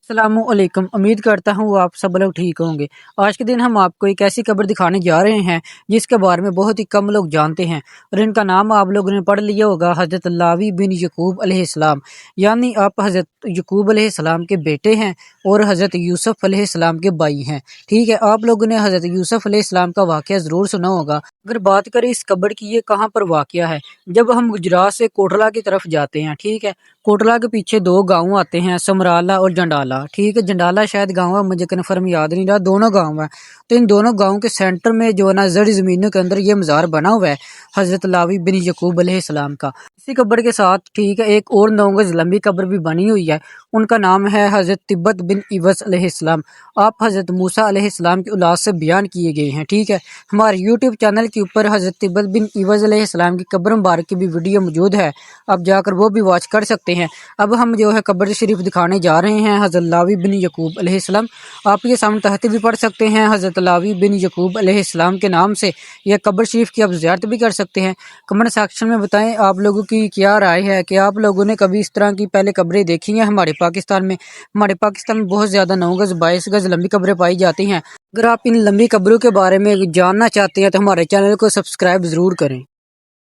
अस्सलाम वालेकुम। उम्मीद करता हूँ आप सब लोग ठीक होंगे। आज के दिन हम आपको एक ऐसी कब्र दिखाने जा रहे हैं जिसके बारे में बहुत ही कम लोग जानते हैं और इनका नाम आप लोगों ने पढ़ लिया होगा, हज़रत लावी बिन यकूब अलैहिस्सलाम। यानी आप हज़रत यकूब अलैहिस्सलाम के बेटे हैं और हज़रत यूसुफ अलैहिस्सलाम के भाई हैं। ठीक है, आप लोगों ने हज़रत यूसुफ अलैहिस्सलाम का वाक़या ज़रूर सुना होगा। अगर बात करें इस कब्र की, ये कहाँ पर वाक़या है, जब हम गुजरात से कोटला की तरफ जाते हैं, ठीक है, कोटला के पीछे दो गांव आते हैं, समराला और जंडाला। ठीक है, जंडाला शायद गांव है, मुझे कन्फर्म याद नहीं रहा, दोनों गांव है। तो इन दोनों गांव के सेंटर में जो है ना, जड़ जमीनों के अंदर ये मज़ार बना हुआ है हज़रत लावी बिन यकूब अलैहिस्सलाम का। इसी कब्र के साथ, ठीक है, एक और 9 गज लंबी कब्र भी बनी हुई है। उनका नाम है हज़रत तिब्बत बिन इवस अलैहिस्सलाम। आप हज़रत मूसा अलैहिस्सलाम की औलाद से बयान किए गए हैं। ठीक है, हमारे यूट्यूब चैनल के ऊपर हज़रत तिब्बत बिन इवस अलैहिस्सलाम की कब्र मुबारक की भी वीडियो मौजूद है, आप जाकर वो भी वॉच कर सकते हैं। अब हम जो है कब्र शरीफ दिखाने जा रहे हैं हज़रत लावी बिन यकूब अलैहिस्सलाम। आप ये सामने तहत भी पढ़ सकते हैं हज़रत लावी बिन यकूब अलैहिस्सलाम के नाम से। यह कब्र शरीफ की आप ज़ियारत भी कर सकते हैं। कमेंट सेक्शन में बताएं आप लोगों की क्या राय है कि आप लोगों ने कभी इस तरह की पहले कब्रें देखी हैं हमारे पाकिस्तान में। हमारे पाकिस्तान में बहुत ज़्यादा 9 गज 22 गज लंबी कब्रें पाई जाती हैं। अगर आप इन लंबी कब्रों के बारे में जानना चाहते हैं तो हमारे चैनल को सब्सक्राइब ज़रूर करें।